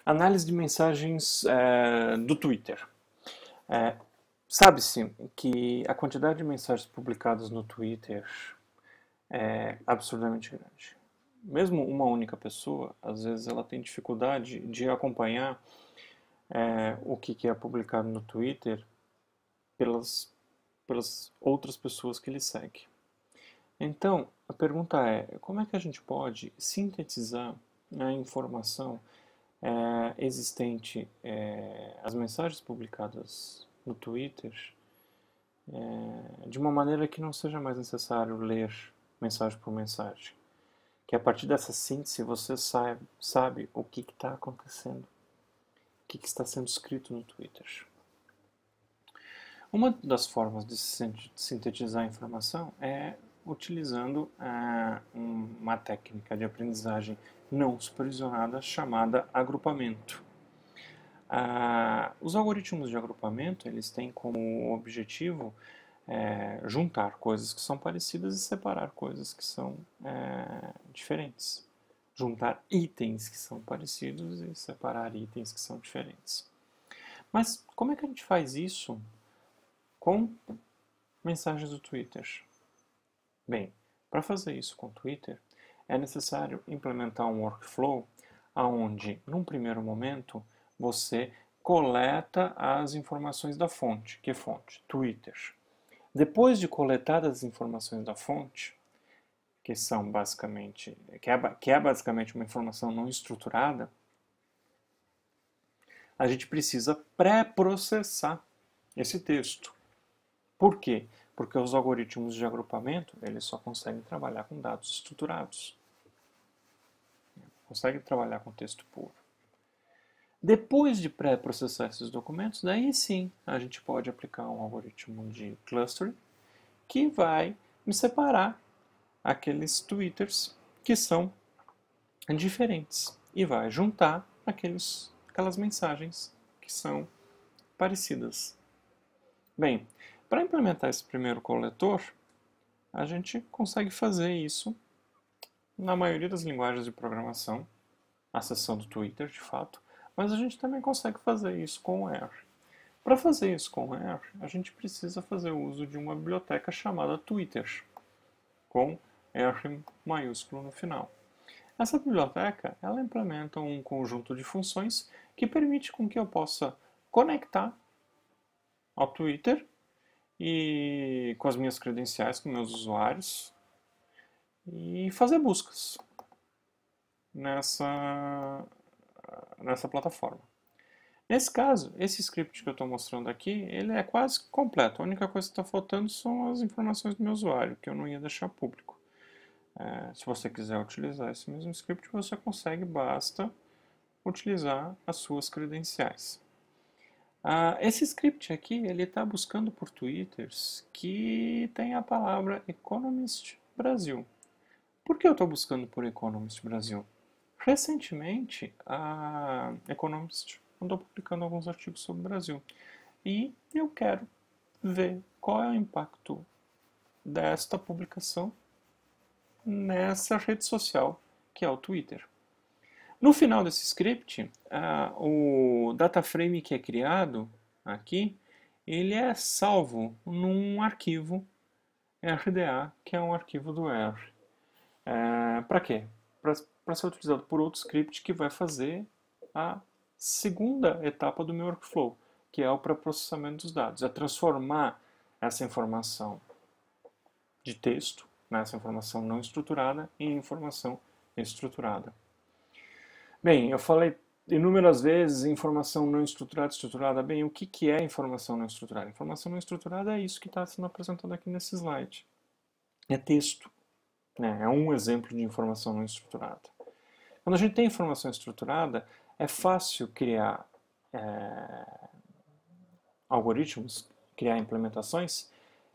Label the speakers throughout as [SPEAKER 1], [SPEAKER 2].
[SPEAKER 1] Análise de mensagens do Twitter. Sabe-se que a quantidade de mensagens publicadas no Twitter é absurdamente grande. Mesmo uma única pessoa, às vezes ela tem dificuldade de acompanhar o que é publicado no Twitter pelas outras pessoas que ele segue. Então, a pergunta é, como é que a gente pode sintetizar a informação existente, as mensagens publicadas no Twitter, de uma maneira que não seja mais necessário ler mensagem por mensagem. Que a partir dessa síntese você sabe o que está acontecendo, o que está sendo escrito no Twitter. Uma das formas de sintetizar a informação é utilizando uma técnica de aprendizagem não supervisionada chamada agrupamento. Os algoritmos de agrupamento eles têm como objetivo juntar coisas que são parecidas e separar coisas que são diferentes. Juntar itens que são parecidos e separar itens que são diferentes. Mas como é que a gente faz isso com mensagens do Twitter? Bem, para fazer isso com o Twitter, é necessário implementar um workflow onde, num primeiro momento, você coleta as informações da fonte. Que fonte? Twitter. Depois de coletadas as informações da fonte, que são basicamente, que é basicamente uma informação não estruturada, a gente precisa pré-processar esse texto. Por quê? Porque os algoritmos de agrupamento eles só conseguem trabalhar com dados estruturados. Conseguem trabalhar com texto puro. Depois de pré-processar esses documentos, daí sim a gente pode aplicar um algoritmo de clustering que vai me separar aqueles twitters que são diferentes e vai juntar aquelas mensagens que são parecidas. Bem, para implementar esse primeiro coletor, a gente consegue fazer isso na maioria das linguagens de programação, acessando o Twitter de fato, mas a gente também consegue fazer isso com o R. Para fazer isso com o R, a gente precisa fazer uso de uma biblioteca chamada Twitter, com R maiúsculo no final. Essa biblioteca ela implementa um conjunto de funções que permite com que eu possa conectar ao Twitter e com as minhas credenciais, com meus usuários, e fazer buscas nessa plataforma. Nesse caso, esse script que eu estou mostrando aqui, ele é quase completo. A única coisa que está faltando são as informações do meu usuário, que eu não ia deixar público. Se você quiser utilizar esse mesmo script, você consegue, basta utilizar as suas credenciais. Esse script aqui, ele está buscando por twitters que tem a palavra Economist Brasil. Por que eu estou buscando por Economist Brasil? Recentemente, a Economist andou publicando alguns artigos sobre o Brasil. E eu quero ver qual é o impacto desta publicação nessa rede social, que é o Twitter. No final desse script, o dataframe que é criado aqui, ele é salvo num arquivo RDA, que é um arquivo do R. Para quê? Para ser utilizado por outro script que vai fazer a segunda etapa do meu workflow, que é o pré-processamento dos dados. É transformar essa informação de texto, essa informação não estruturada, em informação estruturada. Bem, eu falei inúmeras vezes informação não estruturada, estruturada. Bem, o que é informação não estruturada? Informação não estruturada é isso que está sendo apresentado aqui nesse slide. É texto. É um exemplo de informação não estruturada. Quando a gente tem informação estruturada, é fácil criar algoritmos, criar implementações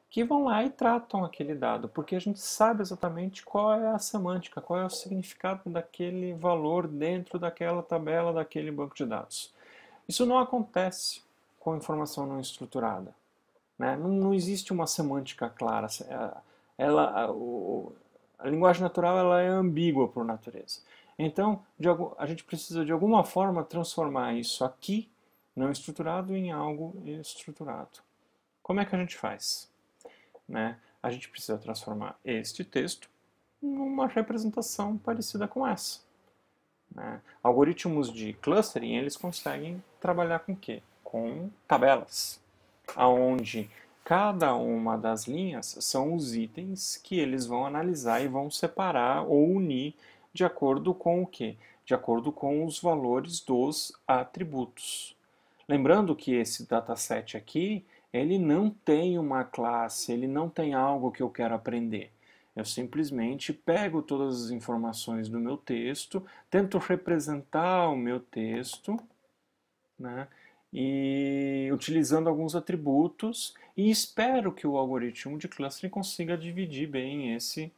[SPEAKER 1] que vão lá e tratam aquele dado, porque a gente sabe exatamente qual é a semântica, qual é o significado daquele valor dentro daquela tabela, daquele banco de dados. Isso não acontece com informação não estruturada. Né? Não existe uma semântica clara. A linguagem natural ela é ambígua por natureza. Então, a gente precisa de alguma forma transformar isso aqui, não estruturado, em algo estruturado. Como é que a gente faz? Né? A gente precisa transformar este texto numa representação parecida com essa. Né? Algoritmos de clustering, eles conseguem trabalhar com o quê? Com tabelas, onde cada uma das linhas são os itens que eles vão analisar e vão separar ou unir de acordo com o quê? De acordo com os valores dos atributos. Lembrando que esse dataset aqui, ele não tem uma classe, ele não tem algo que eu quero aprender. Eu simplesmente pego todas as informações do meu texto, tento representar o meu texto, né, e utilizando alguns atributos, e espero que o algoritmo de clustering consiga dividir bem esse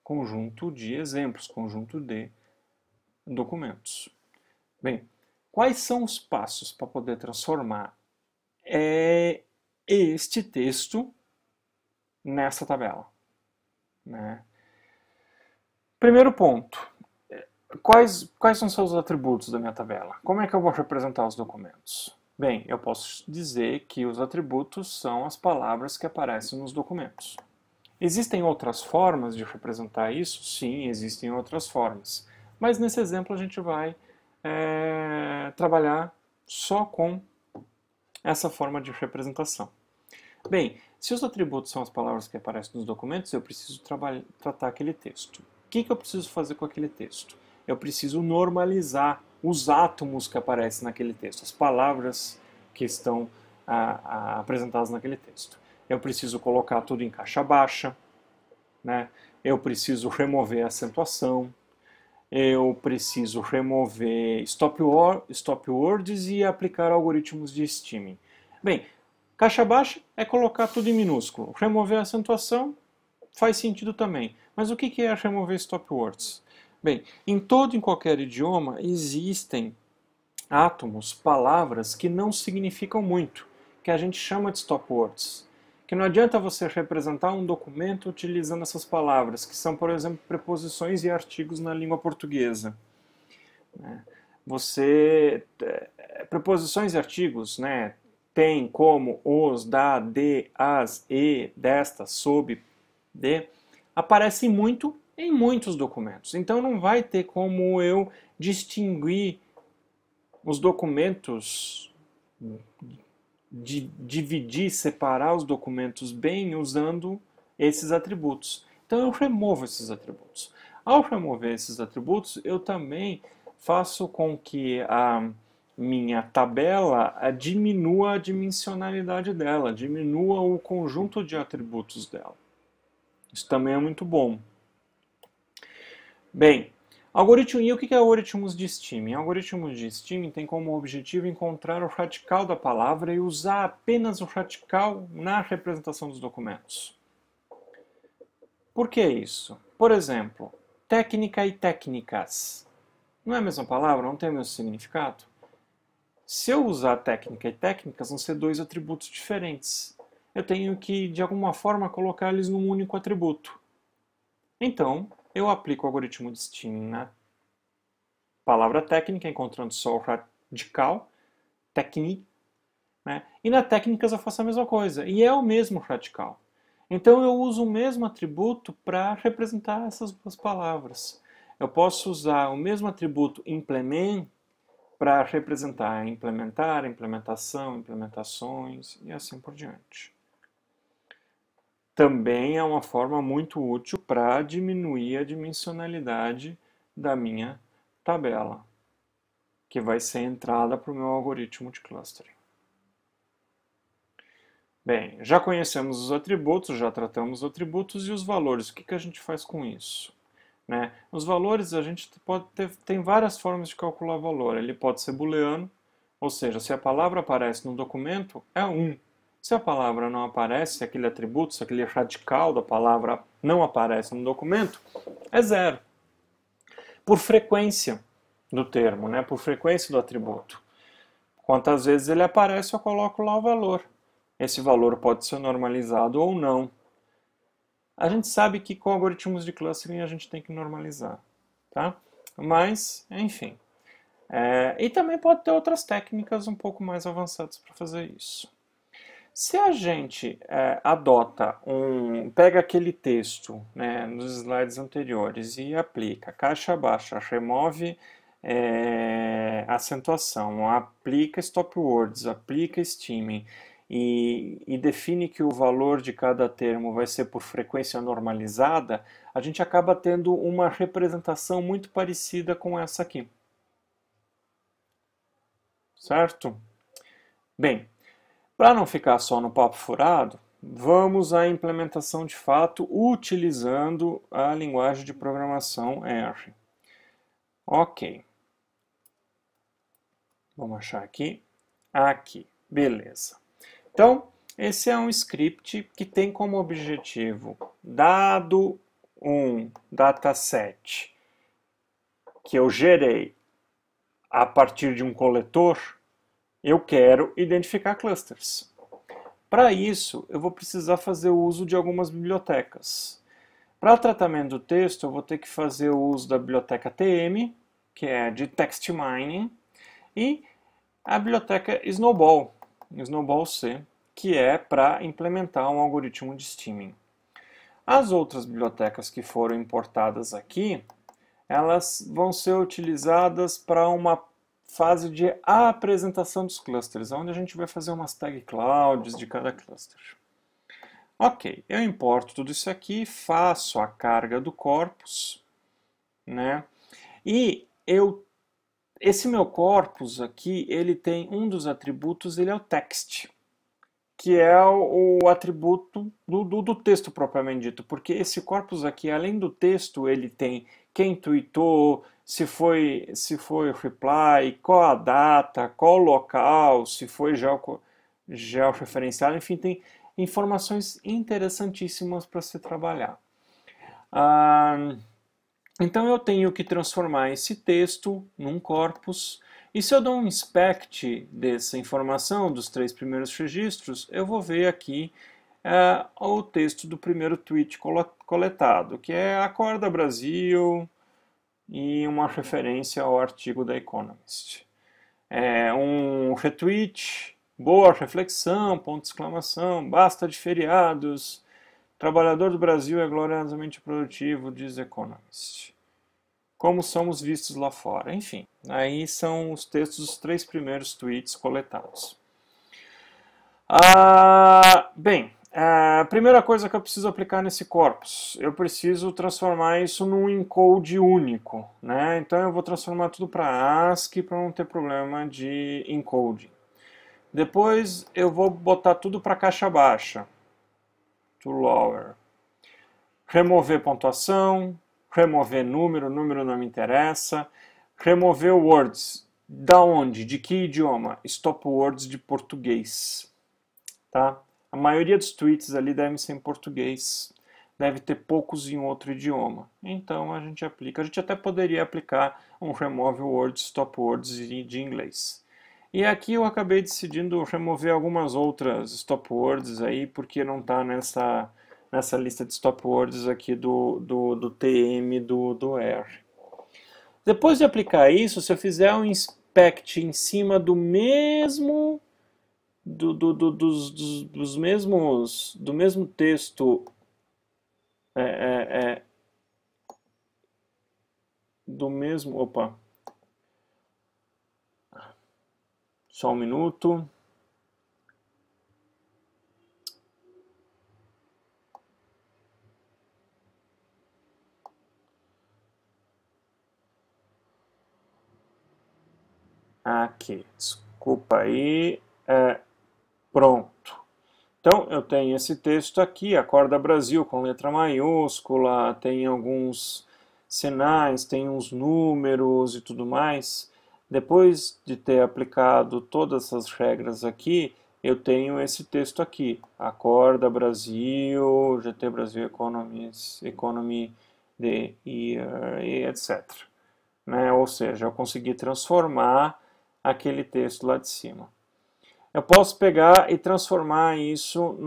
[SPEAKER 1] conjunto de exemplos, conjunto de documentos. Bem, quais são os passos para poder transformar este texto nessa tabela? Né? Primeiro ponto, quais são os atributos da minha tabela? Como é que eu vou representar os documentos? Bem, eu posso dizer que os atributos são as palavras que aparecem nos documentos. Existem outras formas de representar isso? Sim, existem outras formas. Mas nesse exemplo a gente vai trabalhar só com essa forma de representação. Bem, se os atributos são as palavras que aparecem nos documentos, eu preciso tratar aquele texto. O que eu preciso fazer com aquele texto? Eu preciso normalizar os átomos que aparecem naquele texto, as palavras que estão apresentadas naquele texto. Eu preciso colocar tudo em caixa baixa, né? Eu preciso remover a acentuação, eu preciso remover stop words e aplicar algoritmos de steaming. Bem, caixa baixa é colocar tudo em minúsculo. Remover a acentuação faz sentido também. Mas o que é remover stop words? Bem, em todo e em qualquer idioma existem átomos, palavras que não significam muito, que a gente chama de stop words. Que não adianta você representar um documento utilizando essas palavras, que são, por exemplo, preposições e artigos na língua portuguesa. Preposições e artigos, né, tem como os, da, de, as, e, desta, sob, de, aparecem muito em muitos documentos. Então não vai ter como eu distinguir os documentos, dividir, separar os documentos bem usando esses atributos. Então eu removo esses atributos. Ao remover esses atributos, eu também faço com que a minha tabela diminua a dimensionalidade dela, diminua o conjunto de atributos dela. Isso também é muito bom. Bem, e o que é algoritmos de steaming? Algoritmos de steaming tem como objetivo encontrar o radical da palavra e usar apenas o radical na representação dos documentos. Por que isso? Por exemplo, técnica e técnicas. Não é a mesma palavra? Não tem o mesmo significado? Se eu usar técnica e técnicas, vão ser dois atributos diferentes. Eu tenho que, de alguma forma, colocar eles num único atributo. Então, eu aplico o algoritmo de steaming na palavra técnica, encontrando só o radical, technique, né? E na técnicas eu faço a mesma coisa, e é o mesmo radical. Então eu uso o mesmo atributo para representar essas duas palavras. Eu posso usar o mesmo atributo implement para representar implementar, implementação, implementações e assim por diante. Também é uma forma muito útil para diminuir a dimensionalidade da minha tabela, que vai ser a entrada para o meu algoritmo de clustering. Bem, já conhecemos os atributos, já tratamos os atributos e os valores. O que a gente faz com isso? Né? Os valores, a gente tem várias formas de calcular valor. Ele pode ser booleano, ou seja, se a palavra aparece no documento, é 1. Se a palavra não aparece, se aquele atributo, se aquele radical da palavra não aparece no documento, é 0. Por frequência do termo, né? Por frequência do atributo. Quantas vezes ele aparece, eu coloco lá o valor. Esse valor pode ser normalizado ou não. A gente sabe que com algoritmos de clustering a gente tem que normalizar. tá? Mas, enfim. E também pode ter outras técnicas um pouco mais avançadas para fazer isso. Se a gente pega aquele texto, né, nos slides anteriores e aplica caixa baixa, remove acentuação, aplica stop words, aplica steaming e define que o valor de cada termo vai ser por frequência normalizada, a gente acaba tendo uma representação muito parecida com essa aqui. Certo? Bem, para não ficar só no papo furado, vamos à implementação de fato utilizando a linguagem de programação R. Ok. Vamos achar aqui. Aqui. Beleza. Então, esse é um script que tem como objetivo, dado um dataset que eu gerei a partir de um coletor, eu quero identificar clusters. Para isso, eu vou precisar fazer o uso de algumas bibliotecas. Para tratamento do texto, eu vou ter que fazer o uso da biblioteca TM, que é de Text Mining, e a biblioteca Snowball, Snowball C, que é para implementar um algoritmo de steaming. As outras bibliotecas que foram importadas aqui, elas vão ser utilizadas para uma fase de apresentação dos clusters, onde a gente vai fazer umas tag clouds de cada cluster. Ok, eu importo tudo isso aqui, faço a carga do corpus, né? E esse meu corpus aqui, ele tem um dos atributos, ele é o text, que é o atributo do texto propriamente dito, porque esse corpus aqui, além do texto, ele tem quem tweetou, se foi reply, qual a data, qual o local, se foi georreferenciado, enfim, tem informações interessantíssimas para se trabalhar. Então eu tenho que transformar esse texto num corpus, e se eu dou um inspect dessa informação, dos 3 primeiros registros, eu vou ver aqui o texto do primeiro tweet coletado, que é Acorda Brasil, e uma referência ao artigo da Economist. Um retweet, boa reflexão, ponto de exclamação, basta de feriados, trabalhador do Brasil é gloriosamente produtivo, diz Economist. Como somos vistos lá fora. Enfim, aí são os textos dos 3 primeiros tweets coletados. Bem, a primeira coisa que eu preciso aplicar nesse corpus, eu preciso transformar isso num encode único, né? Então eu vou transformar tudo para ASCII para não ter problema de encoding. Depois eu vou botar tudo para caixa baixa, to lower. Remover pontuação, remover número não me interessa. Remover words, da onde? De que idioma? Stop words de português, tá? A maioria dos tweets ali devem ser em português, deve ter poucos em outro idioma. Então a gente aplica, a gente até poderia aplicar um remove words, stop words de inglês. E aqui eu acabei decidindo remover algumas outras stop words aí, porque não está nessa lista de stop words aqui do TM do R. Depois de aplicar isso, se eu fizer um inspect em cima do mesmo do mesmo texto do mesmo, opa, só um minuto. Aqui, desculpa aí, pronto. Então, eu tenho esse texto aqui, Acorda Brasil, com letra maiúscula, tem alguns sinais, tem uns números e tudo mais. Depois de ter aplicado todas essas regras aqui, eu tenho esse texto aqui, Acorda Brasil, GT Brasil Economy the Year, e etc. Né? Ou seja, eu consegui transformar aquele texto lá de cima. Eu posso pegar e transformar isso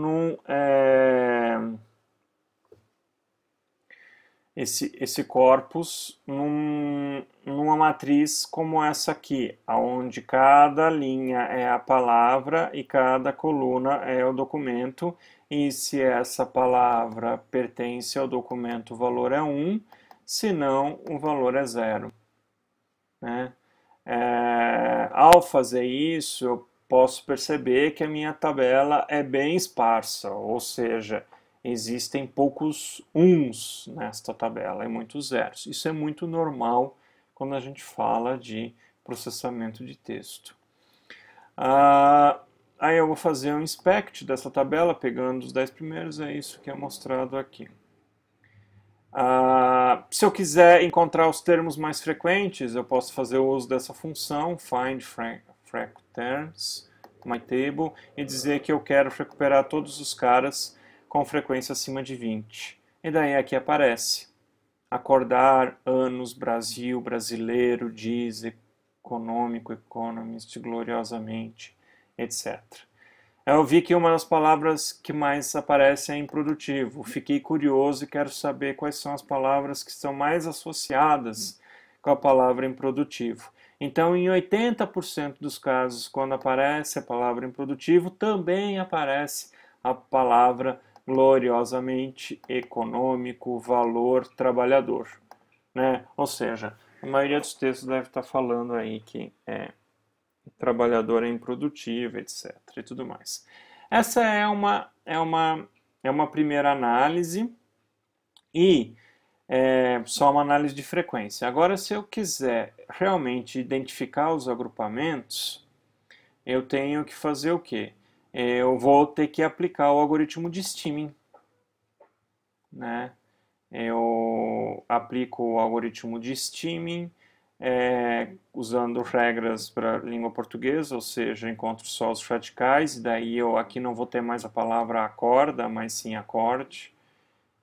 [SPEAKER 1] esse corpus numa matriz como essa aqui, onde cada linha é a palavra e cada coluna é o documento, e se essa palavra pertence ao documento, o valor é 1, se não, o valor é 0. Né? Ao fazer isso, eu posso perceber que a minha tabela é bem esparsa, ou seja, existem poucos uns nesta tabela e muitos zeros. Isso é muito normal quando a gente fala de processamento de texto. Aí eu vou fazer um inspect dessa tabela, pegando os 10 primeiros, é isso que é mostrado aqui. Se eu quiser encontrar os termos mais frequentes, eu posso fazer o uso dessa função, find frequent terms, myTable, e dizer que eu quero recuperar todos os caras com frequência acima de 20. E daí aqui aparece acordar, anos, Brasil, brasileiro, diz, econômico, economist, gloriosamente, etc. Eu vi que uma das palavras que mais aparece é improdutivo. Fiquei curioso e quero saber quais são as palavras que estão mais associadas com a palavra improdutivo. Então, em 80% dos casos, quando aparece a palavra improdutivo, também aparece a palavra gloriosamente, econômico, valor, trabalhador. Né? Ou seja, a maioria dos textos deve estar falando aí que trabalhador é improdutivo, etc. e tudo mais. Essa é uma primeira análise e só uma análise de frequência. Agora, se eu quiser realmente identificar os agrupamentos, eu tenho que fazer o quê? Eu vou ter que aplicar o algoritmo de Stemming. Né? Eu aplico o algoritmo de Stemming, usando regras para a língua portuguesa, ou seja, encontro só os radicais, e daí eu aqui não vou ter mais a palavra acorda, mas sim acorde,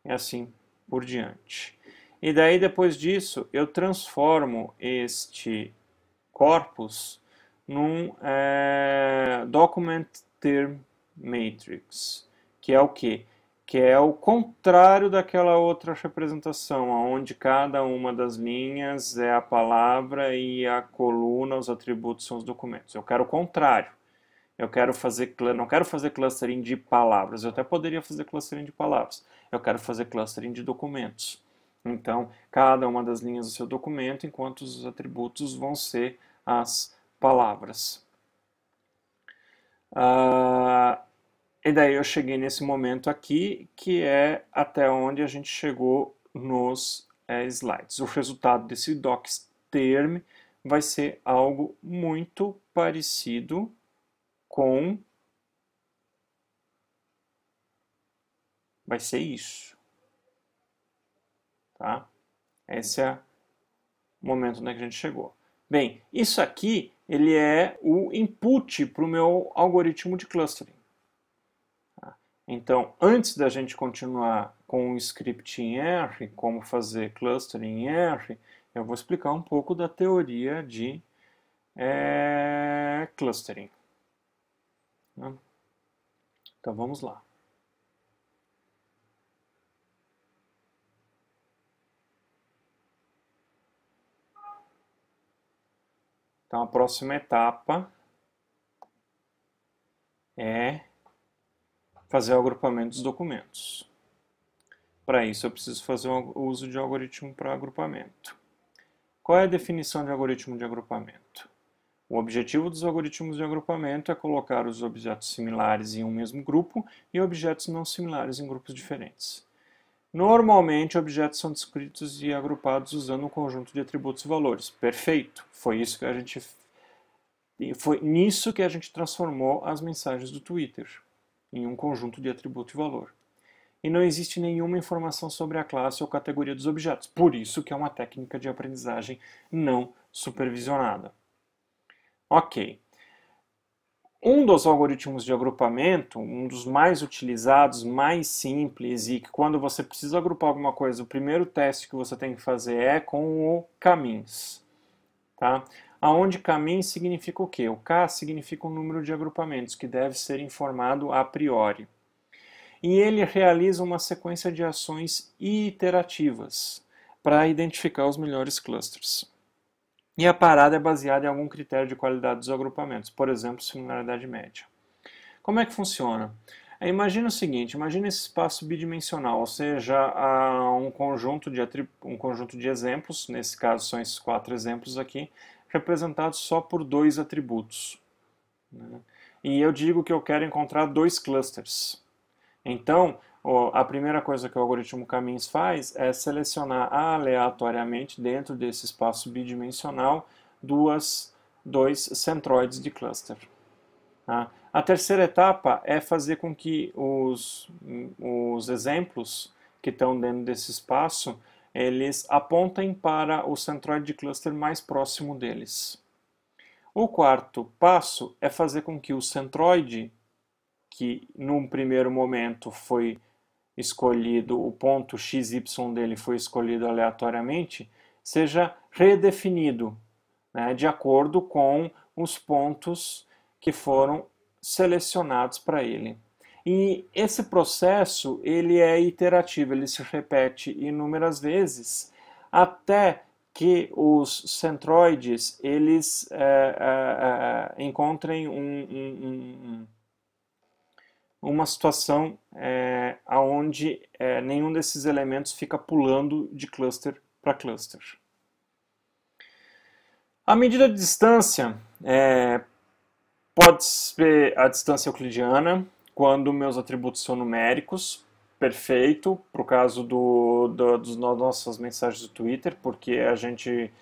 [SPEAKER 1] e assim por diante. E daí, depois disso, eu transformo este corpus num Document Term Matrix, que é o quê? Que é o contrário daquela outra representação, onde cada uma das linhas é a palavra e a coluna, os atributos são os documentos. Eu quero o contrário. Eu quero não quero fazer clustering de palavras, eu até poderia fazer clustering de palavras. Eu quero fazer clustering de documentos. Então, cada uma das linhas do seu documento, enquanto os atributos vão ser as palavras. E daí eu cheguei nesse momento aqui, que é até onde a gente chegou nos slides. O resultado desse docsterm vai ser algo muito parecido com... vai ser isso. Tá? Esse é o momento onde a gente chegou. Bem, isso aqui ele é o input para o meu algoritmo de clustering. Então, antes da gente continuar com o script em R, como fazer clustering em R, eu vou explicar um pouco da teoria de clustering. Então, vamos lá. Então, a próxima etapa é fazer o agrupamento dos documentos. Para isso, eu preciso fazer o uso de algoritmo para agrupamento. Qual é a definição de algoritmo de agrupamento? O objetivo dos algoritmos de agrupamento é colocar os objetos similares em um mesmo grupo e objetos não similares em grupos diferentes. Normalmente, objetos são descritos e agrupados usando um conjunto de atributos e valores. Perfeito! Foi nisso que a gente transformou as mensagens do Twitter, em um conjunto de atributo e valor. E não existe nenhuma informação sobre a classe ou categoria dos objetos. Por isso que é uma técnica de aprendizagem não supervisionada. Ok. Um dos algoritmos de agrupamento, um dos mais utilizados, mais simples, e que quando você precisa agrupar alguma coisa, o primeiro teste que você tem que fazer é com o caminhos. Tá? Aonde caminhos significa o quê? O K significa o número de agrupamentos, que deve ser informado a priori. E ele realiza uma sequência de ações iterativas. para identificar os melhores clusters. E a parada é baseada em algum critério de qualidade dos agrupamentos, por exemplo, similaridade média. Como é que funciona? Imagina o seguinte, imagina esse espaço bidimensional, ou seja, um conjunto de exemplos, nesse caso são esses 4 exemplos aqui, representados só por 2 atributos. Né? E eu digo que eu quero encontrar 2 clusters. Então, a primeira coisa que o algoritmo Caminhos faz é selecionar aleatoriamente, dentro desse espaço bidimensional, dois centroides de cluster. Tá? A terceira etapa é fazer com que os exemplos que estão dentro desse espaço, eles apontem para o centroide de cluster mais próximo deles. O quarto passo é fazer com que o centroide, que num primeiro momento foi escolhido, o ponto XY dele foi escolhido aleatoriamente, seja redefinido, né, de acordo com os pontos que foram selecionados para ele. E esse processo ele é iterativo, ele se repete inúmeras vezes até que os centroides eles encontrem uma situação onde nenhum desses elementos fica pulando de cluster para cluster. A medida de distância pode ser a distância euclidiana, quando meus atributos são numéricos, perfeito, para o caso das nossas mensagens do Twitter, porque a gente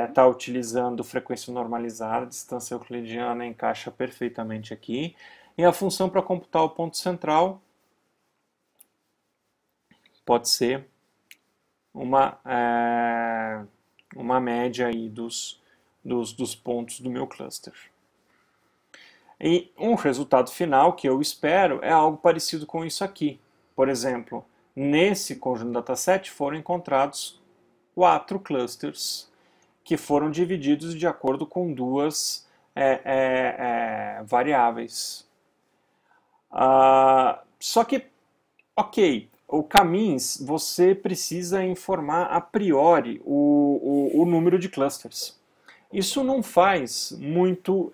[SPEAKER 1] está utilizando frequência normalizada, a distância euclidiana encaixa perfeitamente aqui. E a função para computar o ponto central pode ser uma média aí dos pontos do meu cluster. E um resultado final que eu espero é algo parecido com isso aqui. Por exemplo, nesse conjunto dataset foram encontrados 4 clusters que foram divididos de acordo com 2 variáveis. Só que, ok, o Caminhos você precisa informar a priori o número de clusters. Isso não faz muito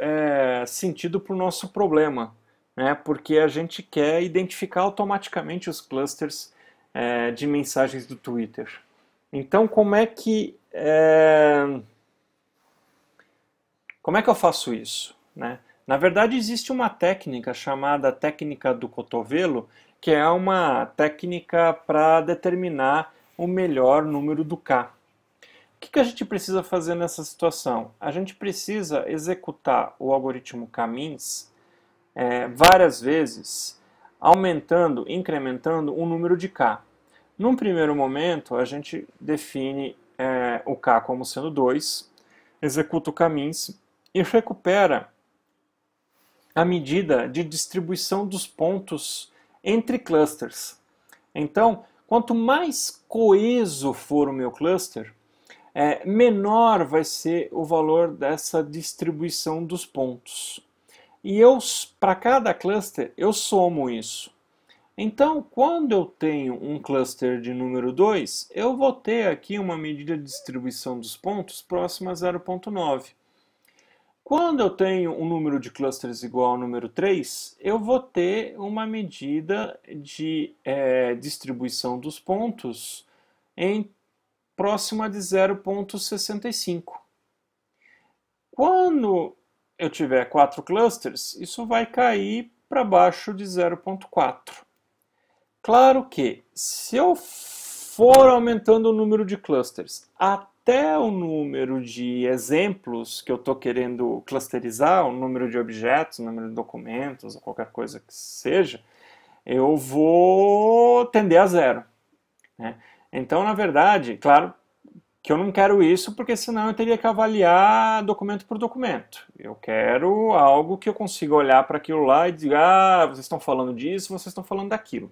[SPEAKER 1] sentido para o nosso problema, né? Porque a gente quer identificar automaticamente os clusters de mensagens do Twitter. Então, como é que eu faço isso, né? Na verdade, existe uma técnica chamada técnica do cotovelo, que é uma técnica para determinar o melhor número do K. O que a gente precisa fazer nessa situação? A gente precisa executar o algoritmo Caminhos várias vezes, aumentando, incrementando o número de K. Num primeiro momento, a gente define o K como sendo 2, executa o Caminhos e recupera a medida de distribuição dos pontos entre clusters. Então, quanto mais coeso for o meu cluster, menor vai ser o valor dessa distribuição dos pontos. E para cada cluster, eu somo isso. Então, quando eu tenho um cluster de número 2, eu vou ter aqui uma medida de distribuição dos pontos próxima a 0,9. Quando eu tenho um número de clusters igual ao número 3, eu vou ter uma medida de distribuição dos pontos próxima de 0,65. Quando eu tiver 4 clusters, isso vai cair para baixo de 0,4. Claro que, se eu for aumentando o número de clusters até o número de exemplos que eu estou querendo clusterizar, o número de objetos, o número de documentos, ou qualquer coisa que seja, eu vou tender a 0. Né? Então, na verdade, claro que eu não quero isso, porque senão eu teria que avaliar documento por documento. Eu quero algo que eu consiga olhar para aquilo lá e dizer, vocês estão falando disso, vocês estão falando daquilo.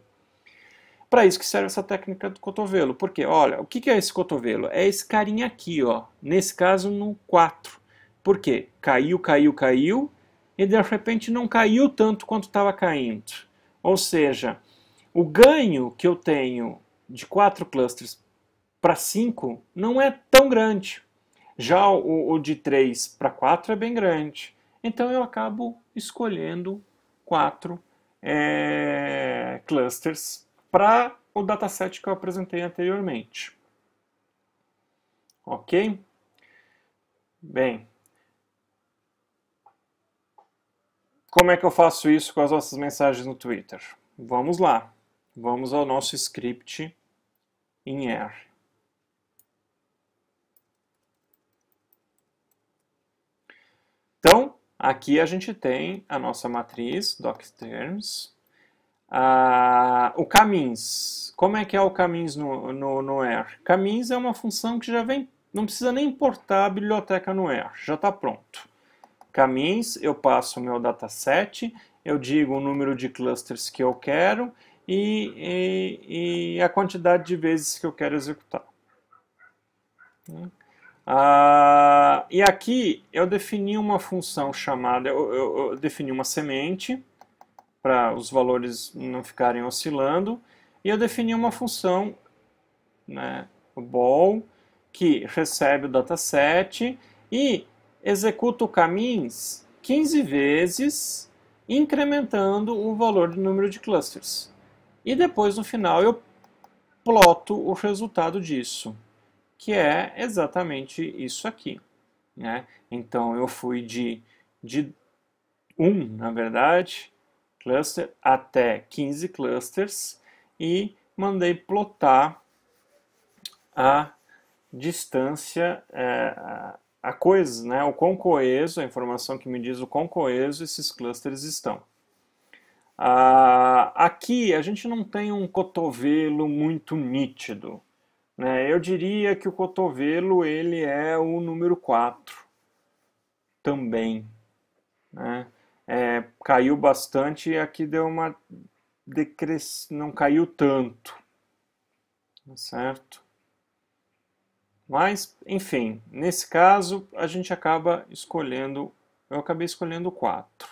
[SPEAKER 1] Para isso que serve essa técnica do cotovelo. Porque, olha, o que é esse cotovelo? É esse carinha aqui, ó. Nesse caso, no 4. Por quê? Caiu, caiu, caiu, e de repente não caiu tanto quanto estava caindo. Ou seja, o ganho que eu tenho de 4 clusters para 5 não é tão grande. Já o de 3 para 4 é bem grande. Então eu acabo escolhendo 4 clusters para o dataset que eu apresentei anteriormente. Ok? Bem, como é que eu faço isso com as nossas mensagens no Twitter? Vamos lá. Vamos ao nosso script em R. Então, aqui a gente tem a nossa matriz, docterms. O camins. Como é que é o camins no R? Camins é uma função que já vem, não precisa nem importar a biblioteca no R, já está pronto. Camins, eu passo o meu dataset, eu digo o número de clusters que eu quero e a quantidade de vezes que eu quero executar. E aqui eu defini uma função chamada, eu defini uma semente para os valores não ficarem oscilando, e eu defini uma função, né, o ball, que recebe o dataset e executa o camins 15 vezes, incrementando o valor do número de clusters. E depois, no final, eu ploto o resultado disso, que é exatamente isso aqui. Né? Então, eu fui de 1, na verdade, cluster até 15 clusters e mandei plotar a distância, a coisa, né, o quão coeso, a informação que me diz o quão coeso esses clusters estão. Aqui a gente não tem um cotovelo muito nítido. Né? Eu diria que o cotovelo ele é o número 4 também. Né? Caiu bastante e aqui deu uma decrescente, não caiu tanto. Certo? Mas, enfim, nesse caso a gente acaba escolhendo, eu acabei escolhendo 4.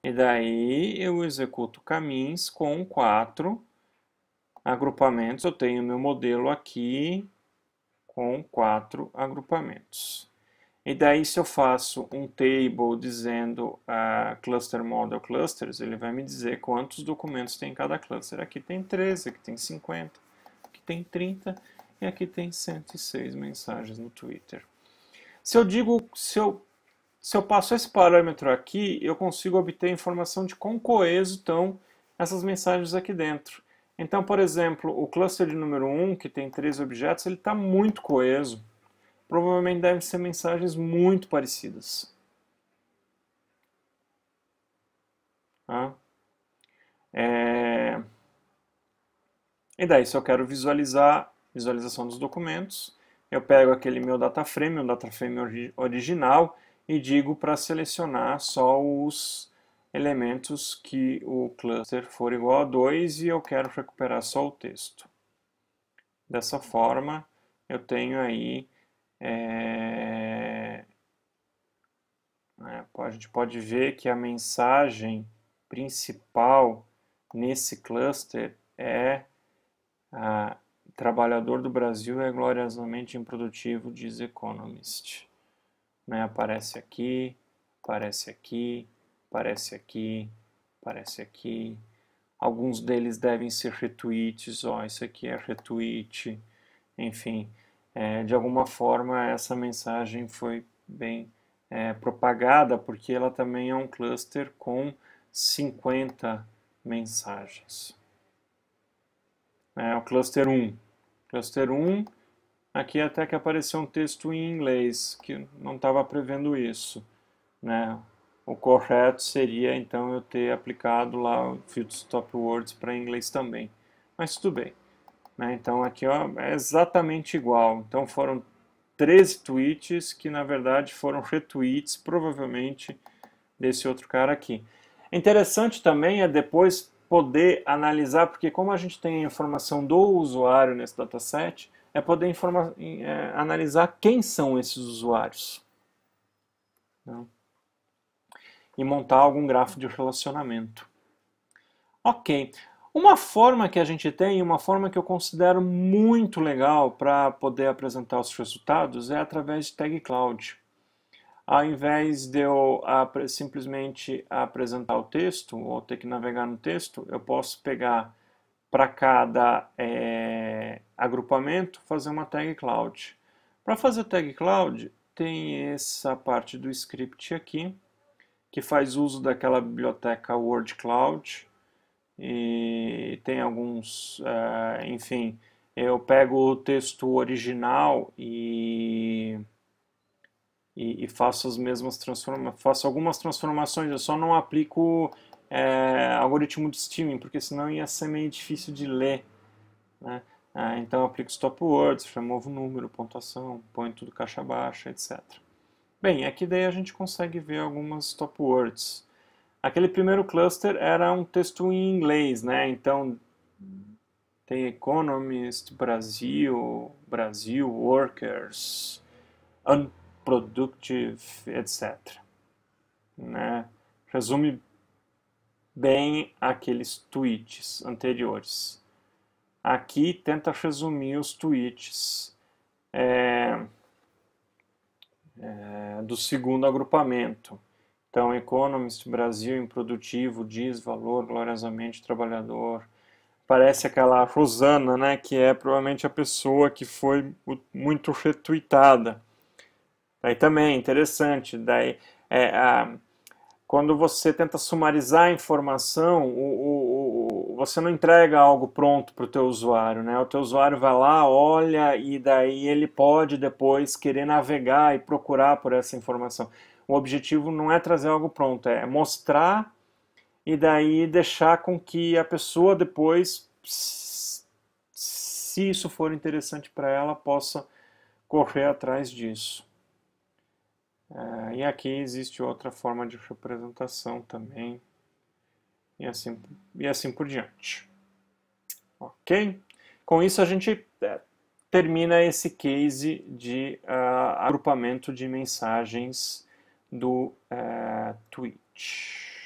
[SPEAKER 1] E daí eu executo caminhos com 4 agrupamentos. Eu tenho meu modelo aqui com 4 agrupamentos. E daí se eu faço um table dizendo cluster model clusters, ele vai me dizer quantos documentos tem em cada cluster. Aqui tem 13, aqui tem 50, aqui tem 30 e aqui tem 106 mensagens no Twitter. Se eu passo esse parâmetro aqui, eu consigo obter informação de quão coeso estão essas mensagens aqui dentro. Então, por exemplo, o cluster de número 1, que tem 13 objetos, ele está muito coeso. Provavelmente devem ser mensagens muito parecidas. Tá? E daí, se eu quero visualização dos documentos, eu pego aquele meu dataframe, o dataframe original, e digo para selecionar só os elementos que o cluster for igual a 2 e eu quero recuperar só o texto. Dessa forma, eu tenho aí a gente pode ver que a mensagem principal nesse cluster é trabalhador do Brasil é gloriosamente improdutivo, diz Economist. Né? Aparece aqui, aparece aqui, aparece aqui, aparece aqui. Alguns deles devem ser retweets, isso aqui é retweet. Enfim, de alguma forma essa mensagem foi bem propagada, porque ela também é um cluster com 50 mensagens. O cluster 1. Cluster 1, aqui até que apareceu um texto em inglês, que não estava prevendo isso. Né? O correto seria, então, eu ter aplicado lá o filtro stop words para inglês também. Mas tudo bem. Né? Então, aqui ó, é exatamente igual. Então, foram 13 tweets que, na verdade, foram retweets, provavelmente, desse outro cara aqui. Interessante também é depois poder analisar, porque como a gente tem a informação do usuário nesse dataset, é poder analisar quem são esses usuários. Né? E montar algum grafo de relacionamento. Ok. Uma forma que a gente tem, uma forma que eu considero muito legal para poder apresentar os resultados é através de Tag Cloud. Ao invés de eu simplesmente apresentar o texto, ou ter que navegar no texto, eu posso pegar para cada agrupamento, fazer uma Tag Cloud. Para fazer Tag Cloud, tem essa parte do script aqui, que faz uso daquela biblioteca Word Cloud, e tem alguns, enfim, eu pego o texto original e faço as mesmas faço algumas transformações, eu só não aplico algoritmo de streaming, porque senão ia ser meio difícil de ler, né? Então eu aplico stop words, removo número, pontuação, põe tudo caixa baixa, etc. Bem, aqui daí a gente consegue ver algumas stop words. Aquele primeiro cluster era um texto em inglês, né? Então tem Economist, Brasil, Brasil Workers, Unproductive, etc. Né? Resume bem aqueles tweets anteriores. Aqui tenta resumir os tweets do segundo agrupamento. Então, Economist, Brasil, improdutivo, diz, valor, gloriosamente trabalhador. Parece aquela Rosana, né, que é provavelmente a pessoa que foi muito retweetada. Daí também, interessante. Daí, quando você tenta sumarizar a informação, você não entrega algo pronto para o teu usuário, né? O teu usuário vai lá, olha e daí ele pode depois querer navegar e procurar por essa informação. O objetivo não é trazer algo pronto, é mostrar e daí deixar com que a pessoa depois, se isso for interessante para ela, possa correr atrás disso. E aqui existe outra forma de representação também, e assim por diante. Ok? Com isso a gente termina esse case de agrupamento de mensagens do Twitch.